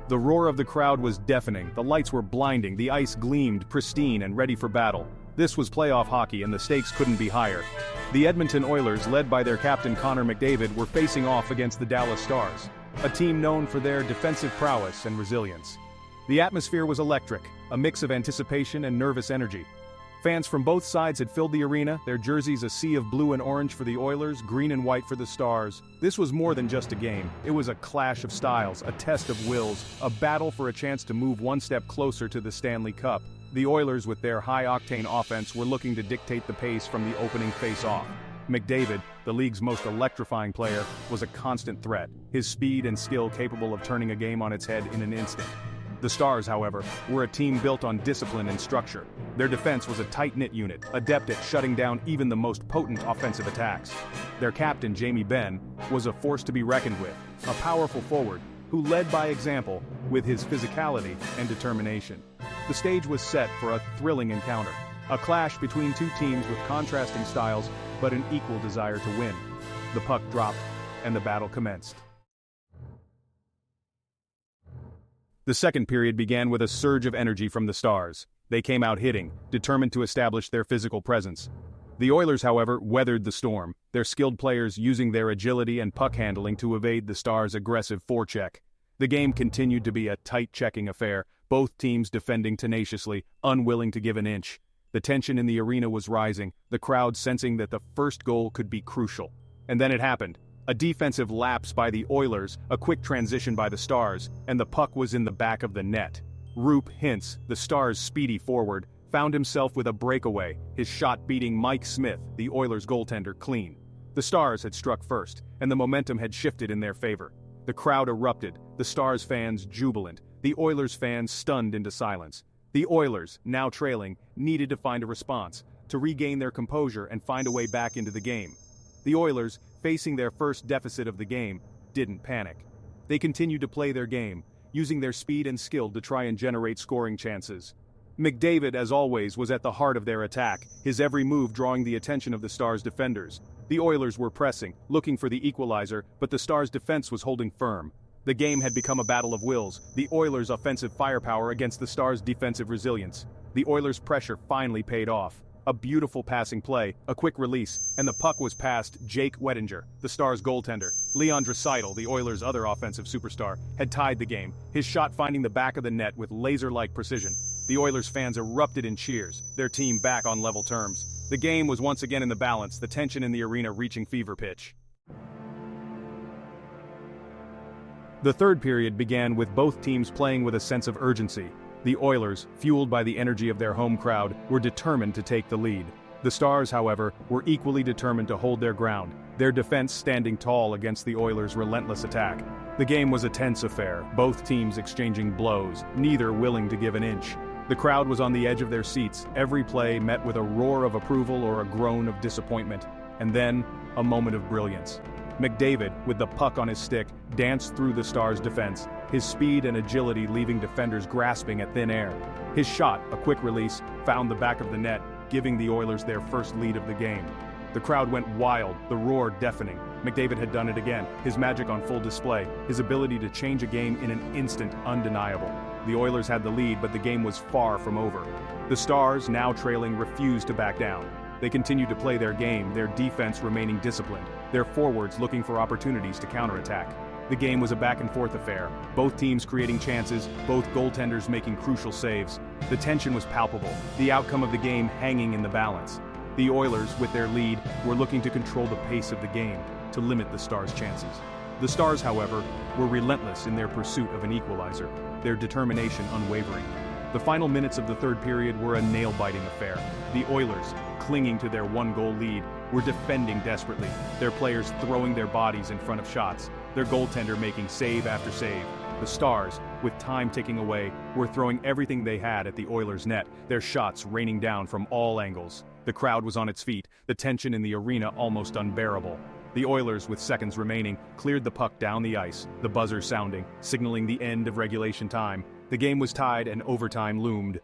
The roar of the crowd was deafening, the lights were blinding, the ice gleamed pristine and ready for battle. This was playoff hockey and the stakes couldn't be higher. The Edmonton Oilers, led by their captain Connor McDavid, were facing off against the Dallas Stars, a team known for their defensive prowess and resilience. The atmosphere was electric, a mix of anticipation and nervous energy. Fans from both sides had filled the arena, their jerseys a sea of blue and orange for the Oilers, green and white for the Stars. This was more than just a game. It was a clash of styles, a test of wills, a battle for a chance to move one step closer to the Stanley Cup. The Oilers, with their high-octane offense, were looking to dictate the pace from the opening face-off. McDavid, the league's most electrifying player, was a constant threat, his speed and skill capable of turning a game on its head in an instant. The Stars, however, were a team built on discipline and structure. Their defense was a tight-knit unit, adept at shutting down even the most potent offensive attacks. Their captain, Jamie Benn, was a force to be reckoned with, a powerful forward who led by example with his physicality and determination. The stage was set for a thrilling encounter, a clash between two teams with contrasting styles but an equal desire to win. The puck dropped, and the battle commenced. The second period began with a surge of energy from the Stars. They came out hitting, determined to establish their physical presence. The Oilers, however, weathered the storm, their skilled players using their agility and puck handling to evade the Stars' aggressive forecheck. The game continued to be a tight checking affair, both teams defending tenaciously, unwilling to give an inch. The tension in the arena was rising, the crowd sensing that the first goal could be crucial. And then it happened. A defensive lapse by the Oilers, a quick transition by the Stars, and the puck was in the back of the net. Roop Hintz, the Stars' speedy forward, found himself with a breakaway, his shot beating Mike Smith, the Oilers' goaltender, clean. The Stars had struck first, and the momentum had shifted in their favor. The crowd erupted, the Stars fans jubilant, the Oilers fans stunned into silence. The Oilers, now trailing, needed to find a response, to regain their composure and find a way back into the game. The Oilers, facing their first deficit of the game, didn't panic. They continued to play their game, using their speed and skill to try and generate scoring chances. McDavid, as always, was at the heart of their attack, his every move drawing the attention of the Stars' defenders. The Oilers were pressing, looking for the equalizer, but the Stars' defense was holding firm. The game had become a battle of wills, the Oilers' offensive firepower against the Stars' defensive resilience. The Oilers' pressure finally paid off. A beautiful passing play, a quick release, and the puck was past Jake Wettinger, the Stars' goaltender. Leon Draisaitl, the Oilers' other offensive superstar, had tied the game, his shot finding the back of the net with laser-like precision. The Oilers fans erupted in cheers, their team back on level terms. The game was once again in the balance, the tension in the arena reaching fever pitch. The third period began with both teams playing with a sense of urgency. The Oilers, fueled by the energy of their home crowd, were determined to take the lead. The Stars, however, were equally determined to hold their ground, their defense standing tall against the Oilers' relentless attack. The game was a tense affair, both teams exchanging blows, neither willing to give an inch. The crowd was on the edge of their seats, every play met with a roar of approval or a groan of disappointment. And then, a moment of brilliance. McDavid, with the puck on his stick, danced through the Stars' defense, his speed and agility leaving defenders grasping at thin air. His shot, a quick release, found the back of the net, giving the Oilers their first lead of the game. The crowd went wild, the roar deafening. McDavid had done it again, his magic on full display, his ability to change a game in an instant undeniable. The Oilers had the lead, but the game was far from over. The Stars, now trailing, refused to back down. They continued to play their game, their defense remaining disciplined, their forwards looking for opportunities to counterattack. The game was a back-and-forth affair, both teams creating chances, both goaltenders making crucial saves. The tension was palpable, the outcome of the game hanging in the balance. The Oilers, with their lead, were looking to control the pace of the game, to limit the Stars' chances. The Stars, however, were relentless in their pursuit of an equalizer, their determination unwavering. The final minutes of the third period were a nail-biting affair. The Oilers, clinging to their one-goal lead, were defending desperately, their players throwing their bodies in front of shots, their goaltender making save after save. The Stars, with time ticking away, were throwing everything they had at the Oilers' net, their shots raining down from all angles. The crowd was on its feet, the tension in the arena almost unbearable. The Oilers, with seconds remaining, cleared the puck down the ice, the buzzer sounding, signaling the end of regulation time. The game was tied and overtime loomed.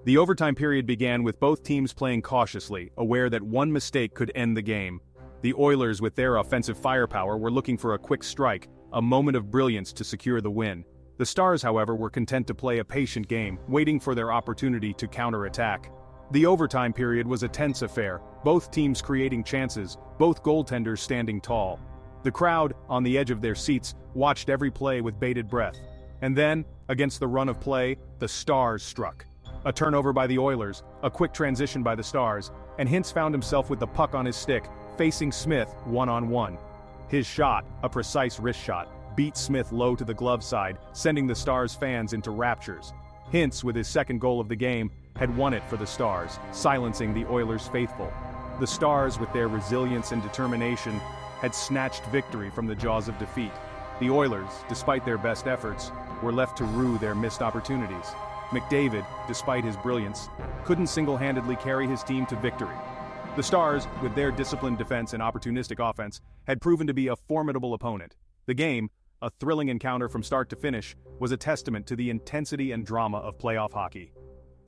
The overtime period began with both teams playing cautiously, aware that one mistake could end the game. The Oilers, with their offensive firepower, were looking for a quick strike, a moment of brilliance to secure the win. The Stars, however, were content to play a patient game, waiting for their opportunity to counterattack. The overtime period was a tense affair, both teams creating chances, both goaltenders standing tall. The crowd, on the edge of their seats, watched every play with bated breath. And then, against the run of play, the Stars struck. A turnover by the Oilers, a quick transition by the Stars, and Hintz found himself with the puck on his stick, facing Smith one-on-one. His shot, a precise wrist shot, beat Smith low to the glove side, sending the Stars fans into raptures. Hintz, with his second goal of the game, had won it for the Stars, silencing the Oilers' faithful. The Stars, with their resilience and determination, had snatched victory from the jaws of defeat. The Oilers, despite their best efforts, were left to rue their missed opportunities. McDavid, despite his brilliance, couldn't single-handedly carry his team to victory. The Stars, with their disciplined defense and opportunistic offense, had proven to be a formidable opponent. The game, a thrilling encounter from start to finish, was a testament to the intensity and drama of playoff hockey.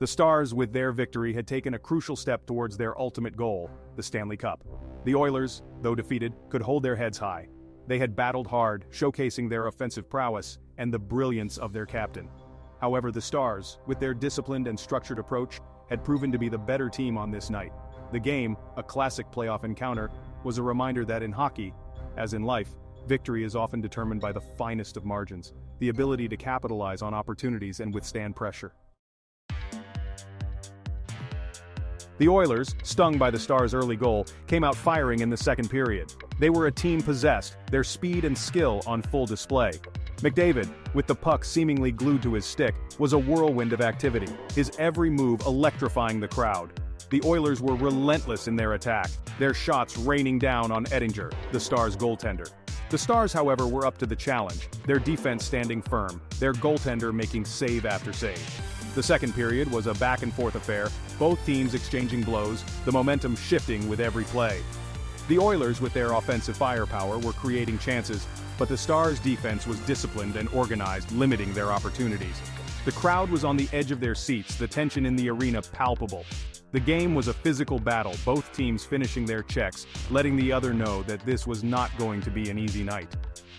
The Stars, with their victory, had taken a crucial step towards their ultimate goal, the Stanley Cup. The Oilers, though defeated, could hold their heads high. They had battled hard, showcasing their offensive prowess and the brilliance of their captain. However, the Stars, with their disciplined and structured approach, had proven to be the better team on this night. The game, a classic playoff encounter, was a reminder that in hockey, as in life, victory is often determined by the finest of margins, the ability to capitalize on opportunities and withstand pressure. The Oilers, stung by the Stars' early goal, came out firing in the second period. They were a team possessed, their speed and skill on full display. McDavid, with the puck seemingly glued to his stick, was a whirlwind of activity, his every move electrifying the crowd. The Oilers were relentless in their attack, their shots raining down on Edinger, the Stars' goaltender. The Stars, however, were up to the challenge, their defense standing firm, their goaltender making save after save. The second period was a back-and-forth affair, both teams exchanging blows, the momentum shifting with every play. The Oilers, with their offensive firepower, were creating chances, but the Stars' defense was disciplined and organized, limiting their opportunities. The crowd was on the edge of their seats, the tension in the arena palpable. The game was a physical battle, both teams finishing their checks, letting the other know that this was not going to be an easy night.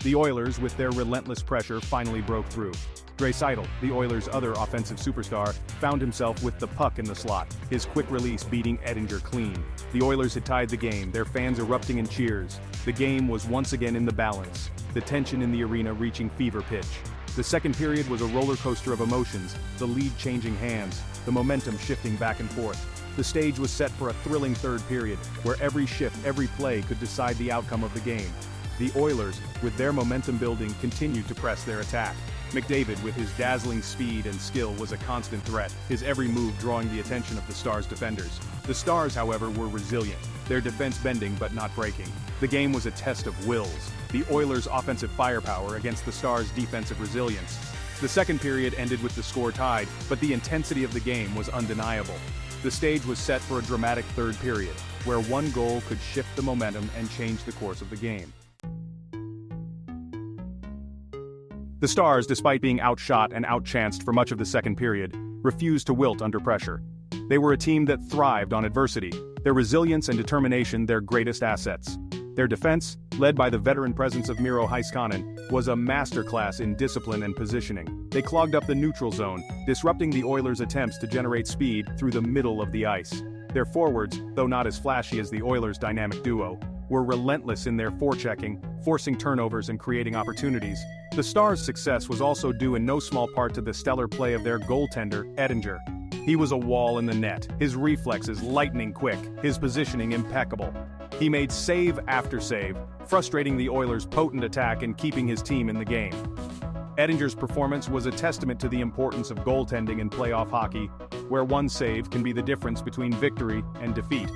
The Oilers, with their relentless pressure, finally broke through. Draisaitl, the Oilers' other offensive superstar, found himself with the puck in the slot, his quick release beating Edinger clean. The Oilers had tied the game, their fans erupting in cheers. The game was once again in the balance, the tension in the arena reaching fever pitch. The second period was a roller coaster of emotions, the lead changing hands, the momentum shifting back and forth. The stage was set for a thrilling third period, where every shift, every play could decide the outcome of the game. The Oilers, with their momentum building, continued to press their attack. McDavid, with his dazzling speed and skill, was a constant threat, his every move drawing the attention of the Stars' defenders. The Stars, however, were resilient, their defense bending but not breaking. The game was a test of wills, the Oilers' offensive firepower against the Stars' defensive resilience. The second period ended with the score tied, but the intensity of the game was undeniable. The stage was set for a dramatic third period, where one goal could shift the momentum and change the course of the game. The Stars, despite being outshot and outchanced for much of the second period, refused to wilt under pressure. They were a team that thrived on adversity, their resilience and determination their greatest assets. Their defense, led by the veteran presence of Miro Heiskanen, was a masterclass in discipline and positioning. They clogged up the neutral zone, disrupting the Oilers' attempts to generate speed through the middle of the ice. Their forwards, though not as flashy as the Oilers' dynamic duo, were relentless in their forechecking, forcing turnovers and creating opportunities. The Stars' success was also due in no small part to the stellar play of their goaltender, Edinger. He was a wall in the net, his reflexes lightning quick, his positioning impeccable. He made save after save, frustrating the Oilers' potent attack and keeping his team in the game. Edinger's performance was a testament to the importance of goaltending in playoff hockey, where one save can be the difference between victory and defeat.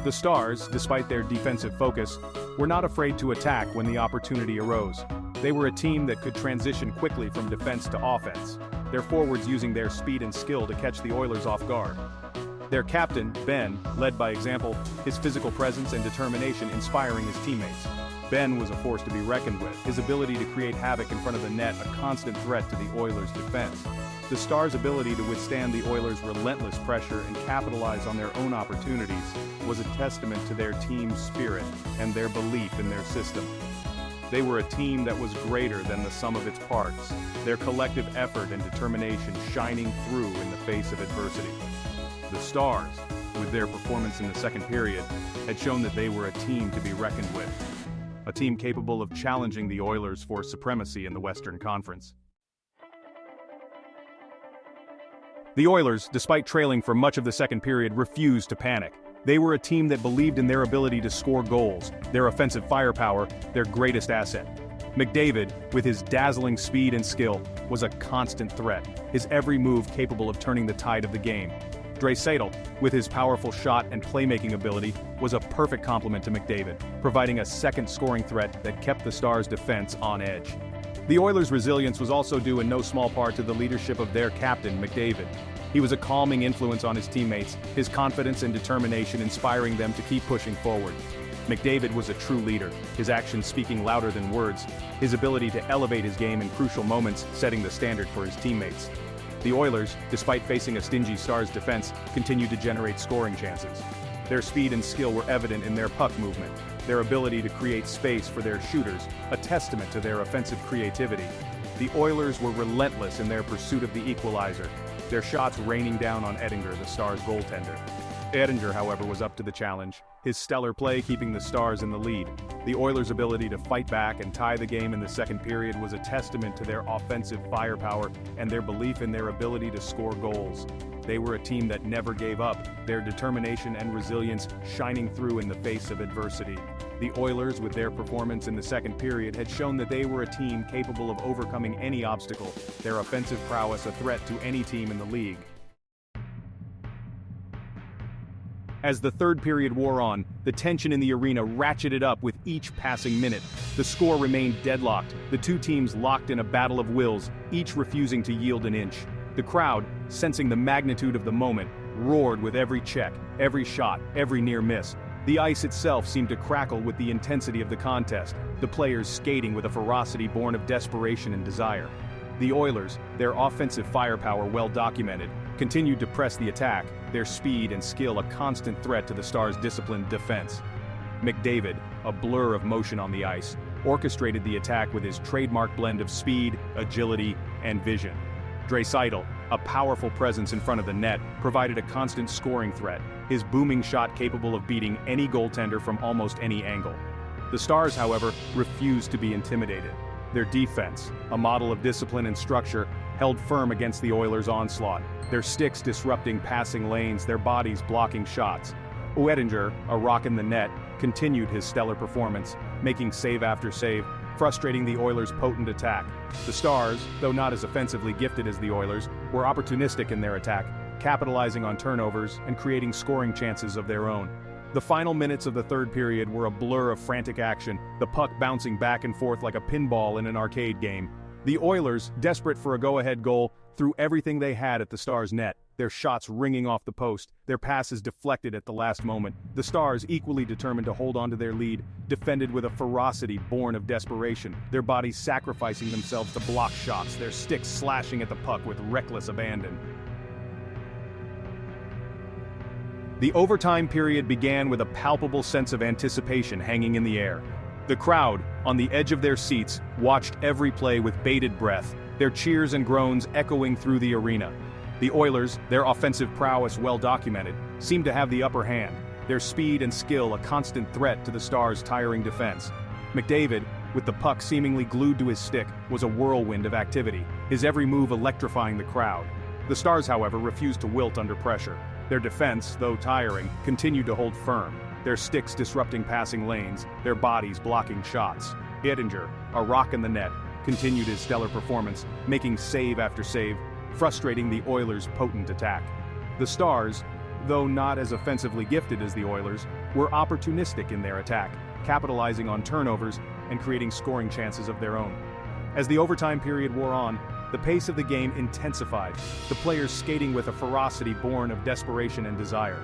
The Stars, despite their defensive focus, were not afraid to attack when the opportunity arose. They were a team that could transition quickly from defense to offense, their forwards using their speed and skill to catch the Oilers off guard. Their captain, Ben, led by example, his physical presence and determination inspiring his teammates. Ben was a force to be reckoned with, his ability to create havoc in front of the net a constant threat to the Oilers' defense. The Stars' ability to withstand the Oilers' relentless pressure and capitalize on their own opportunities was a testament to their team's spirit and their belief in their system. They were a team that was greater than the sum of its parts, their collective effort and determination shining through in the face of adversity. The Stars, with their performance in the second period, had shown that they were a team to be reckoned with. A team capable of challenging the Oilers for supremacy in the Western Conference. The Oilers, despite trailing for much of the second period, refused to panic. They were a team that believed in their ability to score goals, their offensive firepower, their greatest asset. McDavid, with his dazzling speed and skill, was a constant threat, his every move capable of turning the tide of the game. Draisaitl, with his powerful shot and playmaking ability, was a perfect complement to McDavid, providing a second scoring threat that kept the Stars' defense on edge. The Oilers' resilience was also due in no small part to the leadership of their captain, McDavid. He was a calming influence on his teammates, his confidence and determination inspiring them to keep pushing forward. McDavid was a true leader, his actions speaking louder than words, his ability to elevate his game in crucial moments setting the standard for his teammates. The Oilers, despite facing a stingy Stars defense, continued to generate scoring chances. Their speed and skill were evident in their puck movement, their ability to create space for their shooters, a testament to their offensive creativity. The Oilers were relentless in their pursuit of the equalizer, their shots raining down on Edinger, the Stars' goaltender. Edinger, however, was up to the challenge, his stellar play keeping the Stars in the lead. The Oilers' ability to fight back and tie the game in the second period was a testament to their offensive firepower and their belief in their ability to score goals. They were a team that never gave up, their determination and resilience shining through in the face of adversity. The Oilers, with their performance in the second period, had shown that they were a team capable of overcoming any obstacle, their offensive prowess a threat to any team in the league. As the third period wore on, the tension in the arena ratcheted up with each passing minute. The score remained deadlocked, the two teams locked in a battle of wills, each refusing to yield an inch. The crowd, sensing the magnitude of the moment, roared with every check, every shot, every near miss. The ice itself seemed to crackle with the intensity of the contest, the players skating with a ferocity born of desperation and desire. The Oilers, their offensive firepower well documented, continued to press the attack, their speed and skill a constant threat to the Stars' disciplined defense. McDavid, a blur of motion on the ice, orchestrated the attack with his trademark blend of speed, agility, and vision. Draisaitl, a powerful presence in front of the net, provided a constant scoring threat, his booming shot capable of beating any goaltender from almost any angle. The Stars, however, refused to be intimidated. Their defense, a model of discipline and structure, held firm against the Oilers' onslaught, their sticks disrupting passing lanes, their bodies blocking shots. Edinger, a rock in the net, continued his stellar performance, making save after save, frustrating the Oilers' potent attack. The Stars, though not as offensively gifted as the Oilers, were opportunistic in their attack, capitalizing on turnovers and creating scoring chances of their own. The final minutes of the third period were a blur of frantic action, the puck bouncing back and forth like a pinball in an arcade game. The Oilers, desperate for a go-ahead goal, threw everything they had at the Stars' net, their shots ringing off the post, their passes deflected at the last moment. The Stars, equally determined to hold on to their lead, defended with a ferocity born of desperation, their bodies sacrificing themselves to block shots, their sticks slashing at the puck with reckless abandon. The overtime period began with a palpable sense of anticipation hanging in the air. The crowd, on the edge of their seats, watched every play with bated breath, their cheers and groans echoing through the arena. The Oilers, their offensive prowess well documented, seemed to have the upper hand, their speed and skill a constant threat to the Stars' tiring defense. McDavid, with the puck seemingly glued to his stick, was a whirlwind of activity, his every move electrifying the crowd. The Stars, however, refused to wilt under pressure. Their defense, though tiring, continued to hold firm, their sticks disrupting passing lanes, their bodies blocking shots. Edinger, a rock in the net, continued his stellar performance, making save after save, frustrating the Oilers' potent attack. The Stars, though not as offensively gifted as the Oilers, were opportunistic in their attack, capitalizing on turnovers and creating scoring chances of their own. As the overtime period wore on, the pace of the game intensified, the players skating with a ferocity born of desperation and desire.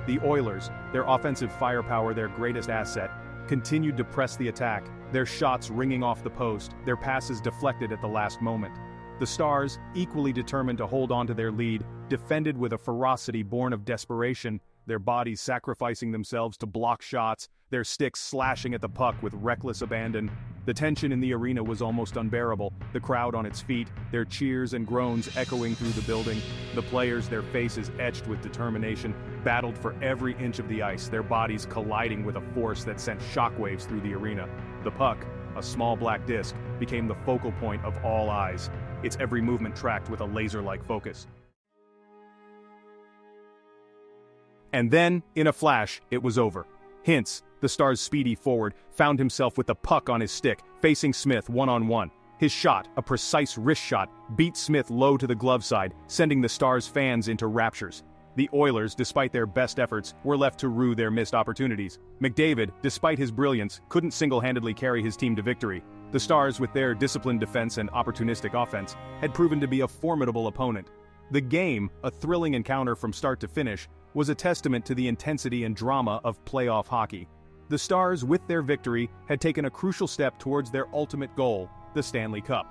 The Oilers, their offensive firepower their greatest asset, continued to press the attack, their shots ringing off the post, their passes deflected at the last moment. The Stars, equally determined to hold on to their lead, defended with a ferocity born of desperation, their bodies sacrificing themselves to block shots, their sticks slashing at the puck with reckless abandon. The tension in the arena was almost unbearable, the crowd on its feet, their cheers and groans echoing through the building. The players, their faces etched with determination, battled for every inch of the ice, their bodies colliding with a force that sent shockwaves through the arena. The puck, a small black disc, became the focal point of all eyes, its every movement tracked with a laser-like focus. And then, in a flash, it was over. Hintz, the Stars' speedy forward, found himself with the puck on his stick, facing Smith one-on-one. His shot, a precise wrist shot, beat Smith low to the glove side, sending the Stars' fans into raptures. The Oilers, despite their best efforts, were left to rue their missed opportunities. McDavid, despite his brilliance, couldn't single-handedly carry his team to victory. The Stars, with their disciplined defense and opportunistic offense, had proven to be a formidable opponent. The game, a thrilling encounter from start to finish, was a testament to the intensity and drama of playoff hockey. The Stars, with their victory, had taken a crucial step towards their ultimate goal, the Stanley Cup.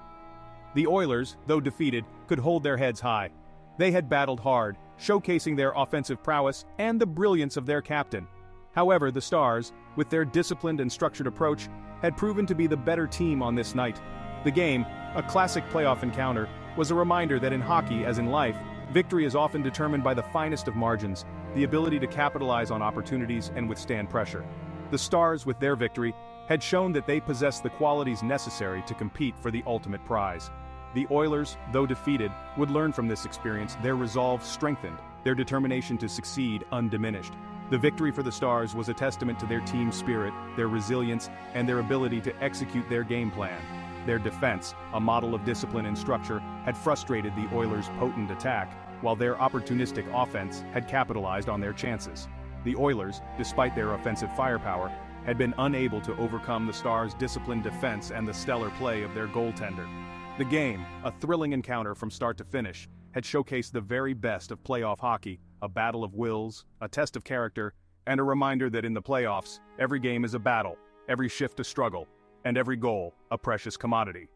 The Oilers, though defeated, could hold their heads high. They had battled hard, showcasing their offensive prowess and the brilliance of their captain. However, the Stars, with their disciplined and structured approach, had proven to be the better team on this night. The game, a classic playoff encounter, was a reminder that in hockey, as in life, victory is often determined by the finest of margins, the ability to capitalize on opportunities and withstand pressure. The Stars, with their victory, had shown that they possessed the qualities necessary to compete for the ultimate prize. The Oilers, though defeated, would learn from this experience, their resolve strengthened, their determination to succeed undiminished. The victory for the Stars was a testament to their team spirit, their resilience, and their ability to execute their game plan. Their defense, a model of discipline and structure, had frustrated the Oilers' potent attack, while their opportunistic offense had capitalized on their chances. The Oilers, despite their offensive firepower, had been unable to overcome the Stars' disciplined defense and the stellar play of their goaltender. The game, a thrilling encounter from start to finish, had showcased the very best of playoff hockey, a battle of wills, a test of character, and a reminder that in the playoffs, every game is a battle, every shift a struggle, and every goal a precious commodity.